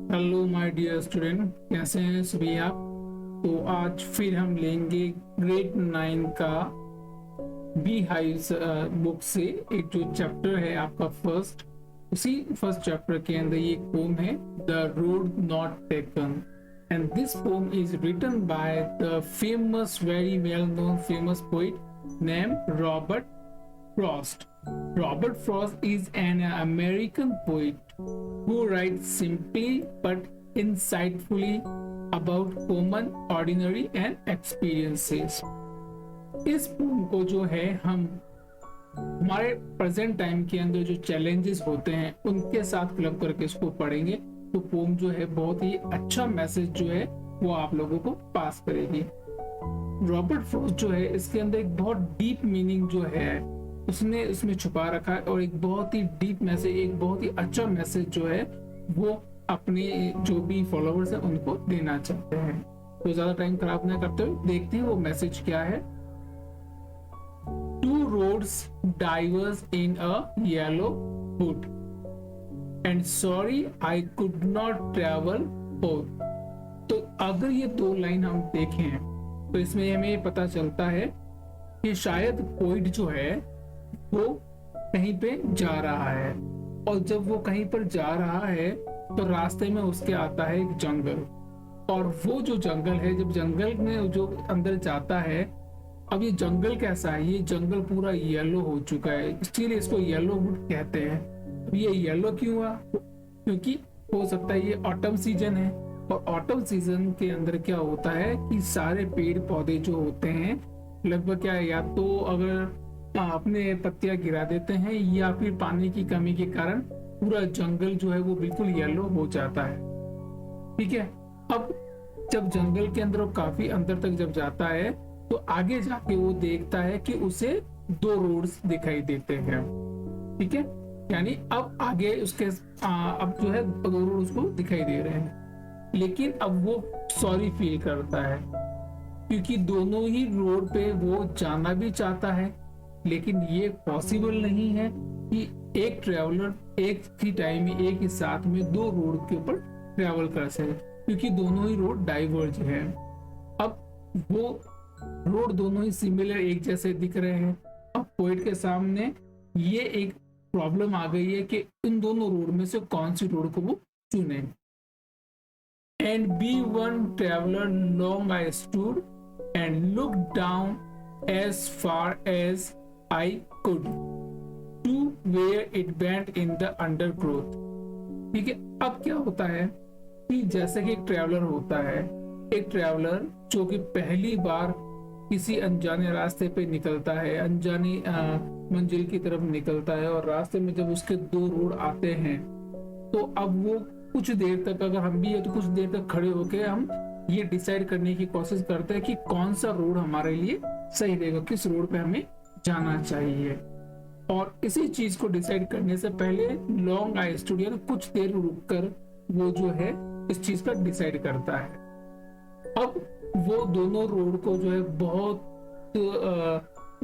Hello my dear student, कैसे हैं सभी आप। तो आज फिर हम लेंगे ग्रेड 9 का बी हाइव्स बुक से एक जो चैप्टर है आपका फर्स्ट। उसी फर्स्ट चैप्टर के अंदर ये एक पोम है, the road not taken, and this poem is written by the famous very well known famous poet name Robert Frost. Robert Frost is an American poet who writes simply but insightfully about common, ordinary and experiences. इस pome को जो है हम हमारे present time के अंदर जो challenges होते हैं उनके साथ क्लब करके इसको पढ़ेंगे तो पोम जो है बहुत ही अच्छा मैसेज जो है वो आप लोगों को पास करेगी। रॉबर्ट फ्रॉस्ट जो है इसके अंदर एक बहुत डीप मीनिंग जो है उसने इसमें छुपा रखा है और एक बहुत ही डीप मैसेज, एक बहुत ही अच्छा मैसेज जो है वो अपने जो भी फॉलोअर्स हैं उनको देना चाहते हैं। तो ज्यादा टाइम खराब ना करते हुए देखते हैं वो मैसेज क्या है। Two roads diverse in a yellow wood and sorry I could not travel both. तो अगर ये दो लाइन हम देखें तो इसमें हमें पता चलता है कि शायद पोइट जो है वो कहीं पे जा रहा है और जब वो कहीं पर जा रहा है तो रास्ते में उसके आता है एक जंगल, और वो जो जंगल है, जब जंगल में जो अंदर जाता है, अब ये जंगल कैसा है, ये जंगल पूरा येलो हो चुका है, इसीलिए इसको येलो वुड कहते हैं। अब ये येलो क्यों हुआ? क्योंकि हो सकता है ये ऑटम सीजन है और ऑटम सीजन के अंदर क्या होता है कि सारे पेड़ पौधे जो होते हैं लगभग क्या है, या तो अगर अपने पत्तियां गिरा देते हैं या फिर पानी की कमी के कारण पूरा जंगल जो है वो बिल्कुल येलो हो जाता है। ठीक है, अब जब जंगल के अंदर वो काफी अंदर तक जब जाता है तो आगे जाके वो देखता है कि उसे दो रोड्स दिखाई देते हैं। ठीक है, यानी अब आगे उसके अब जो है दो रोड उसको दिखाई दे रहे हैं, लेकिन अब वो सॉरी फील करता है क्योंकि दोनों ही रोड पे वो जाना भी चाहता है, लेकिन ये पॉसिबल नहीं है कि एक ट्रैवलर एक ही टाइम में एक ही साथ में दो रोड के ऊपर ट्रैवल कर सके, क्योंकि दोनों ही रोड डाइवर्ज है। अब वो रोड दोनों ही सिमिलर एक जैसे दिख रहे हैं। अब पोइट के सामने ये एक प्रॉब्लम आ गई है कि इन दोनों रोड में से कौन सी रोड को वो चुने। And be one traveller long I stood and look down as far as I could to where it bent in the undergrowth। ठीक है, अब क्या होता है कि जैसे कि एक ट्रैवलर होता है, एक ट्रैवलर जो कि पहली बार किसी अनजाने रास्ते पे निकलता है, अनजानी मंजिल की तरफ निकलता है, और रास्ते में जब उसके दो रोड आते हैं तो अब वो कुछ देर तक, अगर हम भी है तो कुछ देर तक खड़े होकर हम ये डिसाइड करने की कोशिश करते हैं कि कौन सा रोड हमारे लिए सही रहेगा, किस रोड पे हमें जाना चाहिए। और इसी चीज को डिसाइड करने से पहले लॉन्ग आई स्टूड, यानी कुछ देर रुककर वो जो है इस चीज का डिसाइड करता है। अब वो दोनों रोड को जो है बहुत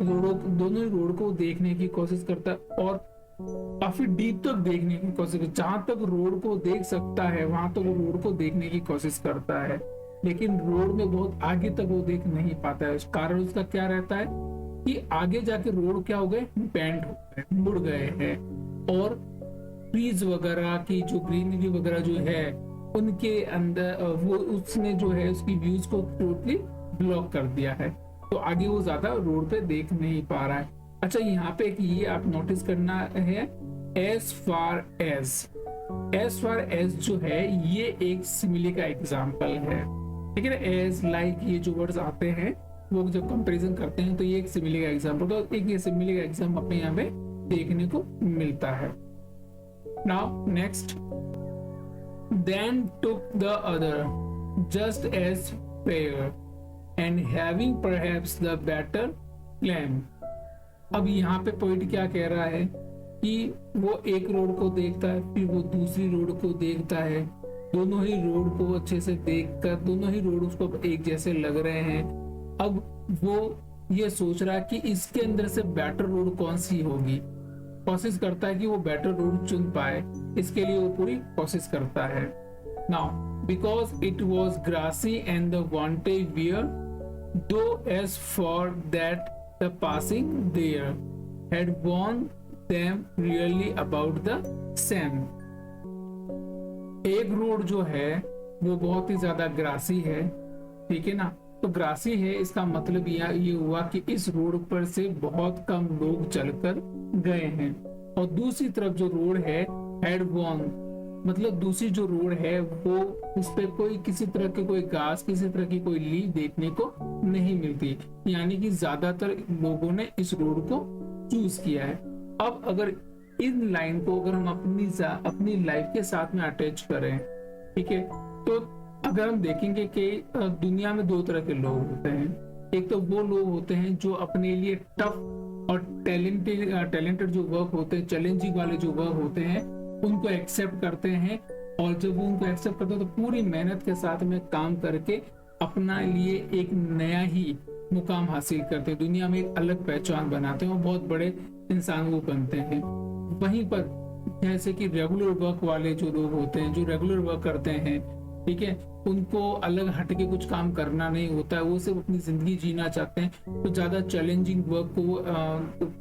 दोनों ही रोड को देखने की कोशिश करता है और काफी डीप तक देखने की कोशिश करता है। जहां तक रोड को देख सकता है वहां तक वो रोड को देखने की कोशिश करता है, लेकिन रोड में बहुत आगे तक वो देख नहीं पाता है। कारण उसका क्या रहता है कि आगे जाके रोड क्या हो गए, बेंड हो गए, मुड़ गए हैं, और ट्रीज वगैरह की जो ग्रीनरी वगैरह जो है उनके अंदर वो उसने जो है उसकी व्यूज को टोटली ब्लॉक कर दिया है, तो आगे वो ज्यादा रोड पे देख नहीं पा रहा है। अच्छा, यहाँ पे एक ये आप नोटिस करना है, एज फार एज जो है ये एक सिमिली का एग्जाम्पल है। ठीक है ना, एज लाइक ये जो वर्ड्स आते हैं वो जब कंपैरिजन करते हैं तो ये एक सिमिली का एग्जाम्पल, तो एक ये सिमिली का एग्जाम अपने यहाँ पे देखने को मिलता है। Now next, then took the other just as fair and having perhaps the better claim. अब यहाँ पे पॉइंट क्या कह रहा है कि वो एक रोड को देखता है, फिर वो दूसरी रोड को देखता है, दोनों ही रोड को अच्छे से देखकर दोनों ही रोड उसको एक जैसे लग रहे हैं। अब वो ये सोच रहा है कि इसके अंदर से बेटर रोड कौन सी होगी, कोशिश करता है कि वो बेटर रोड चुन पाए, इसके लिए वो पूरी कोशिश करता है। Now, because it was grassy and the wanted wear, though as for that the passing there had warned them really about the same. एक रोड जो है वो बहुत ही ज्यादा ग्रासी है, ठीक है ना। तो ग्रासी है इसका मतलब ये हुआ कि इस रोड पर से बहुत कम लोग चलकर गए हैं। और दूसरी तरफ जो रोड है हेड वॉन, मतलब दूसरी जो रोड है वो उस पर कोई किसी तरह के कोई घास, किसी तरह की कोई लीफ देखने को नहीं मिलती, यानी कि ज्यादातर लोगों ने इस रोड को चूज किया है। अब अगर इन लाइन को अगर हम अपनी लाइफ के साथ में अटैच करें, ठीक है, तो अगर हम देखेंगे कि दुनिया में दो तरह के लोग होते हैं। एक तो वो लोग होते हैं जो अपने लिए टफ और टैलेंटेड जो वर्क होते हैं, चैलेंजिंग वाले जो वर्क होते हैं, उनको एक्सेप्ट करते हैं। और जब वो उनको एक्सेप्ट करते हैं तो पूरी मेहनत के साथ में काम करके अपना लिए एक नया ही मुकाम हासिल करते हैं, दुनिया में एक अलग पहचान बनाते हैं और बहुत बड़े इंसान वो बनते हैं। वहीं पर जैसे कि रेगुलर वर्क वाले जो लोग होते हैं, जो रेगुलर वर्क करते हैं, ठीक है, उनको अलग हटके कुछ काम करना नहीं होता है, वो सिर्फ अपनी जिंदगी जीना चाहते हैं, तो ज्यादा चैलेंजिंग वर्क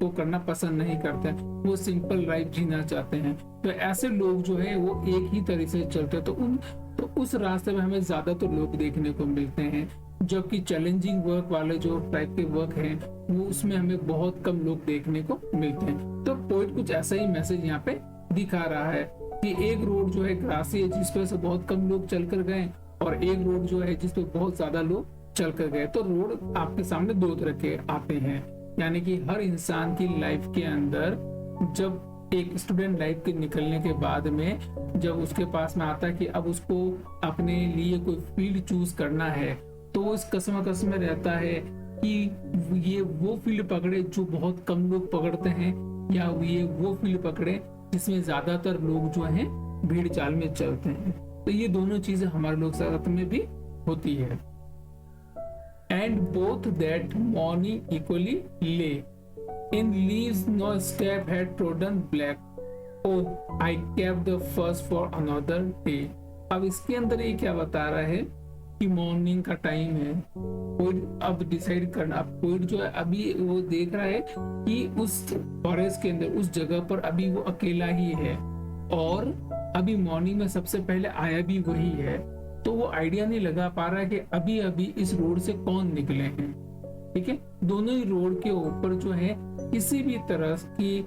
को करना पसंद नहीं करते हैं, वो सिंपल लाइफ जीना चाहते हैं। तो ऐसे लोग जो है वो एक ही तरह से चलते हैं, तो उस रास्ते में हमें ज्यादातर लोग देखने को मिलते हैं। जबकि चैलेंजिंग वर्क वाले जो टाइप के वर्क हैं वो उसमें हमें बहुत कम लोग देखने को मिलते हैं। तो पोइट कुछ ऐसा ही मैसेज यहाँ पे दिखा रहा है कि एक रोड जो है ग्रासी है जिस पर से बहुत कम लोग चलकर गए, और एक रोड जो है जिस पे बहुत ज्यादा लोग चलकर गए। तो रोड आपके सामने दो तरह के आते हैं, यानी कि हर इंसान की लाइफ के अंदर जब एक स्टूडेंट लाइफ के निकलने के बाद में जब उसके पास में आता है कि अब उसको अपने लिए कोई फील्ड चूज करना है, तो वो इस कसम में रहता है कि ये वो फील्ड पकड़े जो बहुत कम लोग पकड़ते हैं, या ये वो फील्ड पकड़े जिसमें ज्यादातर लोग जो हैं भीड़ चाल में चलते हैं। तो ये दोनों चीजें हमारे लोग साथ में भी होती है। And both that morning equally lay in leaves no step had trodden black oh I kept the first for another day. अब इसके अंदर ये क्या बता रहा है कि मॉर्निंग का टाइम है, कोई अब डिसाइड करना। अब कोई जो है अभी वो देख रहा है कि उस फॉरेस्ट के अंदर उस जगह पर अभी वो अकेला ही है, और अभी मॉर्निंग में सबसे पहले आया भी वही है। तो वो आइडिया नहीं लगा पा रहा है कि अभी अभी इस रोड से कौन निकले हैं, ठीक है। दोनों ही रोड के ऊपर जो है किसी भी तरह की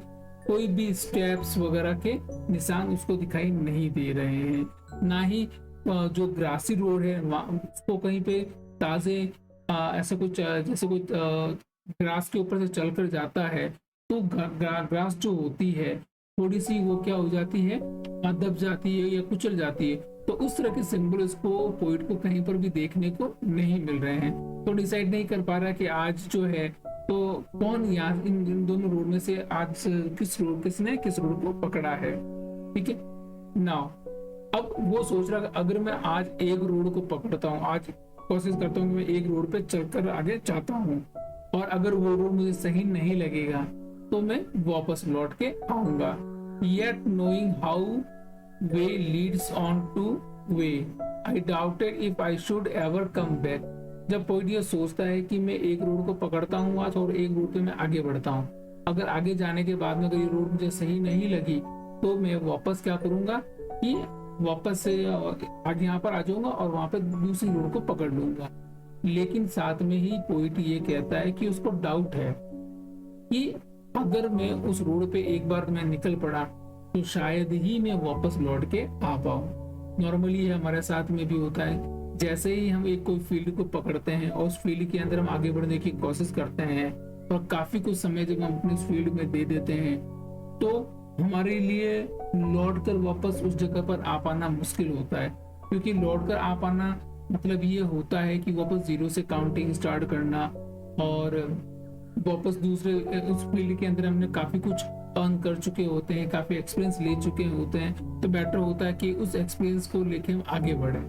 कोई भी स्टेप्स वगैरह के निशान उसको दिखाई नहीं दे रहे हैं, ना ही जो ग्रासी रोड है उसको कहीं पे ताजे ऐसा कुछ जैसे कुछ ग्रास के ऊपर से चलकर जाता है तो ग्रास जो होती है थोड़ी सी वो क्या हो जाती है, दब जाती है या कुचल जाती है। तो उस तरह के सिंबल्स को पोइट को कहीं पर भी देखने को नहीं मिल रहे हैं। तो डिसाइड नहीं कर पा रहा कि आज जो है तो कौन यहाँ इन दोनों रोड में से आज किसने किस रोड को पकड़ा है, ठीक है। नाउ अब वो सोच रहा है अगर मैं आज एक रोड को पकड़ता हूँ, आज कोशिश करता हूँ कि मैं एक रोड पे चलकर आगे जाता हूँ, और अगर वो रोड मुझे सही नहीं लगेगा तो मैं वापस लौट के आऊंगा। Yet knowing how way leads on to way, I doubted if I should ever come back। जब पोइट ये सोचता है कि मैं एक रोड को पकड़ता हूँ आज और एक रोड पे मैं आगे बढ़ता हूँ, अगर आगे जाने के बाद में अगर ये रोड मुझे सही नहीं लगी तो मैं वापस क्या करूंगा कि वापस से आगे यहाँ पर आ जाऊंगा और वहां पे दूसरी रोड को पकड़ लूंगा। लेकिन साथ में ही पोइट ये कहता है कि उसको डाउट है कि अगर मैं उस रोड पे एक बार मैं निकल पड़ा तो शायद ही मैं वापस लौट के आ पाऊं। नॉर्मली ये हमारे साथ में भी होता है, जैसे ही हम एक कोई फील्ड को पकड़ते हैं और उस फील्ड के अंदर हम आगे बढ़ने की कोशिश करते हैं और काफी कुछ समय जब हम अपने उस फील्ड में दे देते हैं तो हमारे लिए लौट कर वापस उस जगह पर आ पाना मुश्किल होता है। क्योंकि लौट कर आ पाना मतलब ये होता है कि वापस जीरो से काउंटिंग स्टार्ट करना, और वापस दूसरे उस फील्ड के अंदर हमने काफी कुछ अर्न कर चुके होते हैं, काफी एक्सपीरियंस ले चुके होते हैं, तो बेटर होता है कि उस एक्सपीरियंस को लेके हम आगे बढ़े।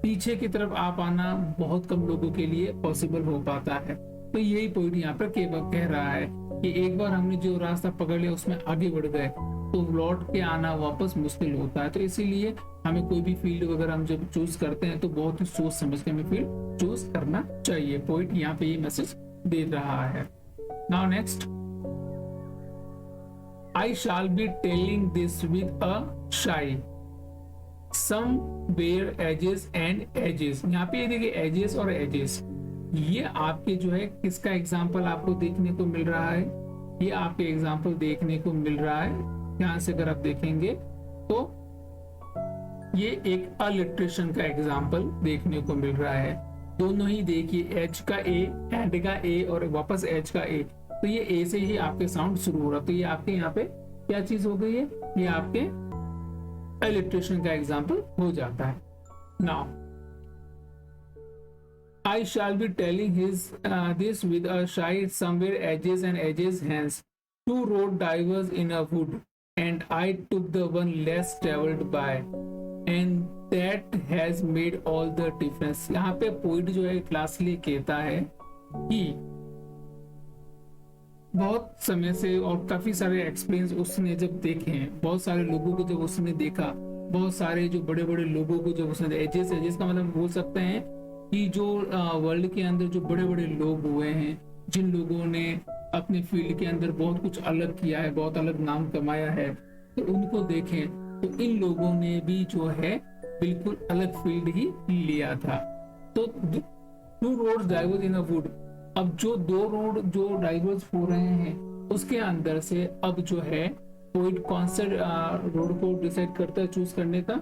पीछे की तरफ आ पाना बहुत कम लोगों के लिए पॉसिबल हो पाता है। तो यही पॉइंट यहाँ पर कह रहा है कि एक बार हमने जो रास्ता पकड़ लिया उसमें आगे बढ़ गए तो लौट के आना वापस मुश्किल होता है। तो इसीलिए हमें कोई भी फील्ड वगैरह हम जब चूज करते हैं तो बहुत ही सोच समझ के हमें फील्ड चूज करना चाहिए। पोइट यहाँ पे ये मैसेज दे रहा है। Now next, I shall be telling this with a शाई सम वेयर एजेस एंड एजेस। यहाँ पे ये देखिए एजेस और एजेस, ये आपके जो है किसका एग्जाम्पल आपको देखने को मिल रहा है, ये आपके एग्जाम्पल देखने को मिल रहा है। यहां से अगर आप देखेंगे तो ये एक अलिट्रेशन का एग्जाम्पल देखने को मिल रहा है। दोनों ही देखिए एच का ए, एंड का ए और वापस एच का ए, तो ये ए से ही आपके साउंड शुरू हो रहा है। तो ये आपके यहाँ पे क्या चीज हो गई है, ये आपके अलिट्रेशन का एग्जाम्पल हो जाता है। Now I shall be telling this with a shy somewhere edges and edges hence. Two road divers in a wood, and I took the one less traveled by, and that has made all the difference. यहाँ पे poet जो है क्लासली कहता है कि बहुत समय से और काफी सारे एक्सपीरियंस उसने जब देखे हैं, बहुत सारे लोगों को जब उसने देखा, बहुत सारे जो बड़े बड़े लोगों को जब उसने, एजेस एजेस का मतलब बोल सकते हैं कि जो वर्ल्ड के अंदर जो बड़े बड़े लोग हुए हैं, जिन लोगों ने अपने फील्ड के अंदर बहुत कुछ अलग किया है, बहुत अलग नाम कमाया है, तो उनको देखें तो इन लोगों ने भी जो है बिल्कुल अलग फील्ड ही लिया था। तो two roads diverse in a wood, अब जो दो रोड जो डाइवर्स हो रहे हैं उसके अंदर से अब जो है पोइट कौन सा रोड को डिसाइड करता है चूज करने का,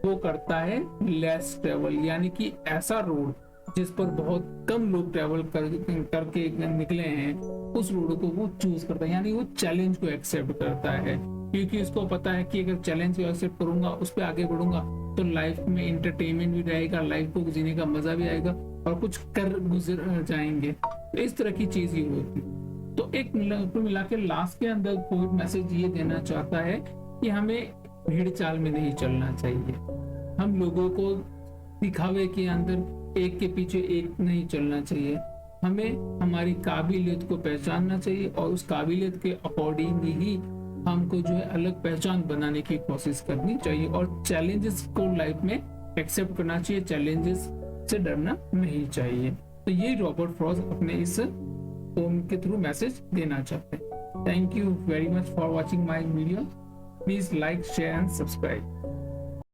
वो करता है लेस ट्रेवल, यानी कि ऐसा रोड जिस पर बहुत कम लोग ट्रेवल करके निकले हैं, उस रोड को वो चूज करता है। यानी वो चैलेंज को एक्सेप्ट करता है, क्योंकि उसको पता है कि अगर चैलेंज को एक्सेप्ट करूंगा, उस पर आगे बढ़ूंगा, तो लाइफ में इंटरटेनमेंट भी रहेगा, लाइफ को जीने का मजा भी आएगा और कुछ कर गुजर जाएंगे। तो इस तरह की चीज ही होती। तो एक मिला के लास्ट के अंदर कोई मैसेज ये देना चाहता है कि हमें भीड़ चाल में नहीं चलना चाहिए, हम लोगों को दिखावे के अंदर एक के पीछे एक नहीं चलना चाहिए, हमें हमारी काबिलियत को पहचानना चाहिए और उस काबिलियत के अकॉर्डिंग ही हमको जो है अलग पहचान बनाने की कोशिश करनी चाहिए और चैलेंजेस को लाइफ में एक्सेप्ट करना चाहिए, चैलेंजेस से डरना नहीं चाहिए। तो ये रॉबर्ट फ्रॉस्ट अपने इस पोम के थ्रू मैसेज देना चाहते हैं। Thank you very much for watching my video. Please like, share and subscribe.